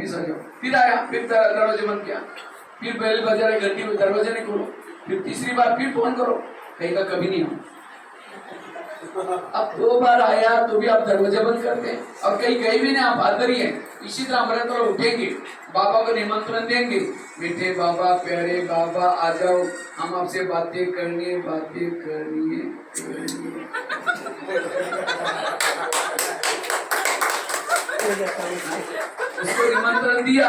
वापिस आ जाओ। फिर आया, फिर दरवाजे बंद किया, फिर बेल बजा रहे, घंटी में दरवाजे नहीं खोलो, फिर तीसरी बार फिर फोन करो, कहेगा कभी नहीं आओ। अब 2 बार आया तो भी आप दरवाजा बंद करते हैं, और कहीं गए भी नहीं, आप आदर ही है। इसी तरह हमारे तो उठेंगे, बाबा को निमंत्रण देंगे, मीठे बाबा, प्यारे बाबा आ जाओ, हम आपसे बातें करनी है। उसको निमंत्रण दिया,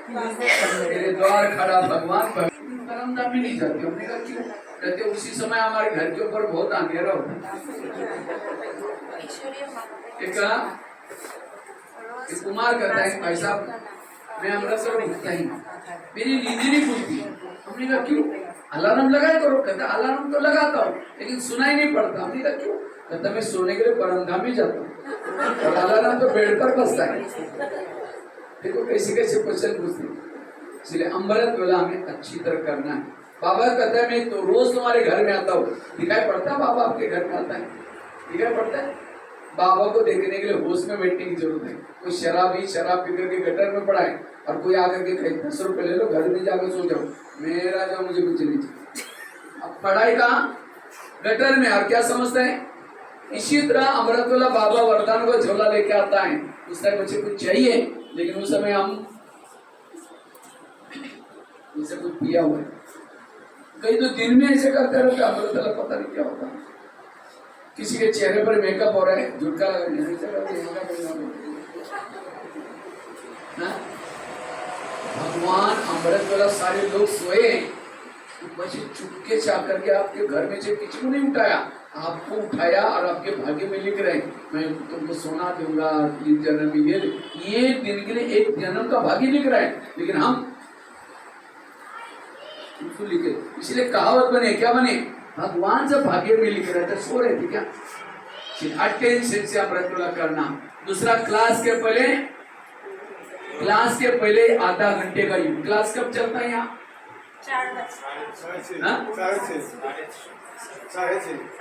मेरे द्वार खड़ा भगवान, परमधाम में नहीं जाते। हमने कहा क्यों? कहते उसी समय हमारे घर के ऊपर बहुत अंधेरा होता है। एक कुमार कहता है भाई साहब, मैं अमृतसर उठता ही मेरी नींद नहीं खुलती। हमने कहा क्यों? अलार्म लगाए करो। कहता अलार्म तो लगाता हूँ लेकिन सुनाई नहीं पड़ता। हमने कहा क्यों? कहता मैं सोने के लिए परमधाम ही जाता हूँ और अलार्म तो बेड पर बजता है। देखो कैसे कैसे क्वेश्चन पूछते। इसलिए अमृत वेला हमें अच्छी तरह करना है। बाबा कहता है मैं तो रोज तुम्हारे घर में आता हूँ, दिखाई पड़ता है बाबा आपके घर में आता है? दिखाई पड़ता है? बाबा को देखने के लिए होश में बैठने की जरूरत है। कोई शराब पी करके गटर में पड़ा है और कोई आकर के कहे 10 रुपए ले लो, घर में जाकर सो जाओ, मेरा जाओ, मुझे कुछ नहीं चाहिए। अब पढ़ाई कहाँ? गटर में। और क्या समझते हैं? इसी तरह अमृतवेला बाबा वरदान को झोला लेके आता है, उस टाइम मुझे कुछ चाहिए, लेकिन उस समय हम इसे कुछ पिया हुआ है। कई तो दिन में ऐसे करते रहते, अमृतवेला पता नहीं क्या होता। किसी के चेहरे पर मेकअप हो रहा है, झुटका लगा, भगवान अमृतवेला सारे लोग सोए, बच्चे चुपके से आकर के आपके घर में से किसी को नहीं उठाया, आपको उठाया और आपके भाग्य में लिख रहे हैं मैं तुमको सोना दूंगा, 3 जन्म में ये दिन के लिए 1 जन्म का भाग्य लिख रहा है। लेकिन हम उसको लिखे, इसलिए कहावत बने, क्या बने? भगवान से भाग्य में लिख रहे थे, सो रहे थे क्या? अटेंशन से अमृतवेला करना। दूसरा, क्लास के पहले आधा घंटे का युग। क्लास कब चलता है यहाँ?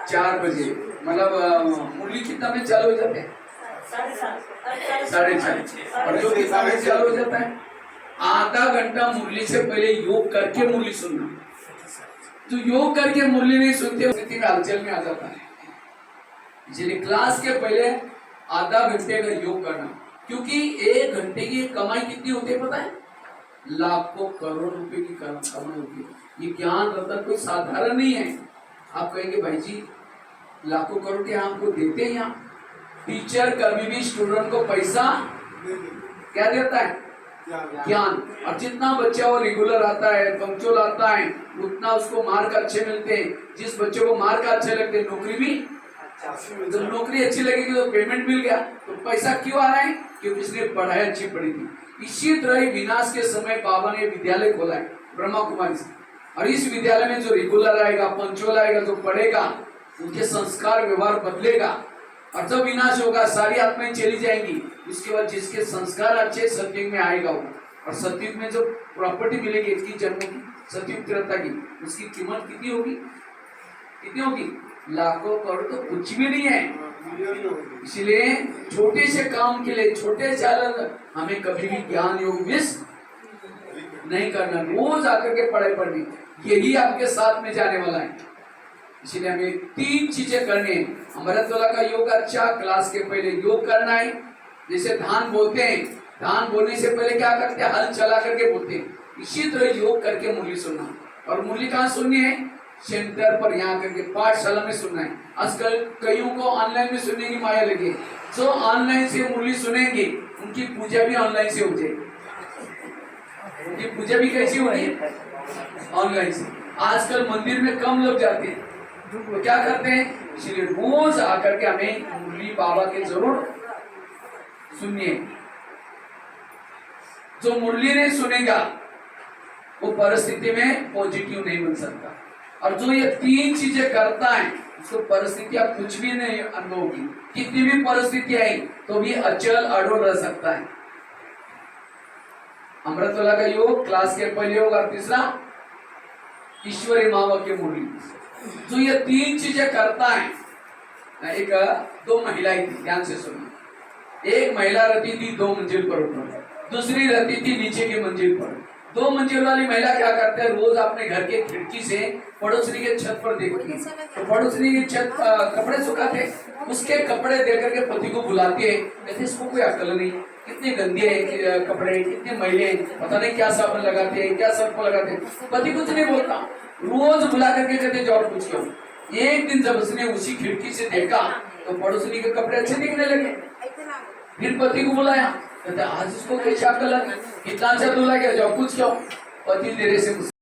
4 बजे। मतलब मुरली कितना बजे चालू हो जाते हैं? 4:30। और जो कितना बजे चालू हो जाता है? आधा घंटा मुरली से पहले योग करके मुरली सुनना। जो योग करके मुरली नहीं सुनते स्थिति में हलचल में आ जाता है। इसलिए क्लास के पहले आधा घंटे का योग करना, क्योंकि 1 घंटे की कमाई कितनी होती है पता है? लाखों करोड़ रुपए की कमाई होती है। ये ज्ञान रतन कोई साधारण नहीं है। आप कहेंगे भाई जी लाखों करोड़ के आपको देते हैं? यहाँ टीचर कभी भी स्टूडेंट को पैसा क्या देता है? ज्ञान। और जितना बच्चा वो रेगुलर आता है, पंक्चुअल आता है, उतना उसको मार्क अच्छे मिलते हैं। जिस बच्चे को मार्क अच्छे लगते हैं, नौकरी भी जब नौकरी अच्छी लगेगी तो पेमेंट मिल गया। तो पैसा क्यों आ रहा है? क्योंकि इसने पढ़ाई अच्छी पढ़ी थी। इसी तरह ही विनाश के समय बाबा ने विद्यालय खोला है ब्रह्मा कुमारी से, और इस विद्यालय में जो रेगुलर आएगा, पंक्चुअल आएगा, जो पढ़ेगा, उनके संस्कार व्यवहार बदलेगा। और जब विनाश होगा सारी आत्माएं चली जाएंगी। उसके बाद जिसके संस्कार अच्छे सतयुग में आएगा वो, और सतयुग में जो प्रॉपर्टी मिलेगी इसकी जन्मों की, सतयुग तीव्रता की, उसकी कीमत कितनी होगी? कितनी होगी? लाखों करोड़ तो कुछ भी नहीं है। इसलिए छोटे से काम के लिए, छोटे चालक, हमें कभी भी ज्ञान योग मिस नहीं करना। रोज आकर के पढ़ाई पढ़नी, यही आपके साथ में जाने वाला है। इसलिए हमें 3 चीजें करनी है। अमृतवेला का योग अच्छा, क्लास के पहले योग करना है। जैसे धान बोलते हैं, धान बोलने से पहले क्या करते हैं? हल चला करके बोलते हैं। इसी तरह योग करके मुरली सुनना। और मुरली कहाँ सुननी है? सेंटर पर, यहाँ करके पाठशाला में सुनना है। आजकल कईयों को ऑनलाइन में सुनने की माया लगी। जो ऑनलाइन से मुरली सुनेंगे उनकी पूजा भी ऑनलाइन से हो जाएगी। उनकी पूजा भी कैसी हो रही है? ऑनलाइन से। आजकल मंदिर में कम लोग जाते हैं, तो क्या करते हैं? इसलिए रोज आकर के हमें मुरली बाबा के जरूर सुनिए। जो मुरली नहीं सुनेगा वो परिस्थिति में पॉजिटिव नहीं बन सकता। और जो ये 3 चीजें करता है उसको परिस्थितियां कुछ भी नहीं अनुभव होगी। कितनी भी परिस्थिति आई तो भी अचल अड़ोल रह सकता है। अमृतवेला का योग, क्लास के पहले योग, और तीसरा ईश्वरी माँ की मुरली। जो ये 3 चीजें करता है। 2 महिलाएं थी, ध्यान से सुनो। एक महिला रहती थी 2 मंजिल पर ऊपर, दूसरी रहती थी नीचे की मंजिल पर। 2 मंजिल वाली महिला क्या करते हैं, रोज अपने घर के खिड़की से पड़ोसनी के छत पर देखती है, तो पड़ोसनी की छत कपड़े सुखाते, उसके कपड़े देख करके पति को बुलाती है, कहते इसको कोई अकल नहीं, कितने गंदे हैं कपड़े, कितने मैले हैं, पता नहीं क्या साबुन लगाते हैं, क्या सर्फ लगाते हैं। पति कुछ नहीं बोलता, रोज बुला करके कहते जाओ पूछ लो। एक दिन जब उसने उसी खिड़की से देखा तो पड़ोसनी के कपड़े अच्छे दिखने लगे। फिर पति को बुलाया, कहते आज इसको कैसे अकल है, कितना अच्छा दूल्हा, क्या जाओ पूछ लो। पति तेरे से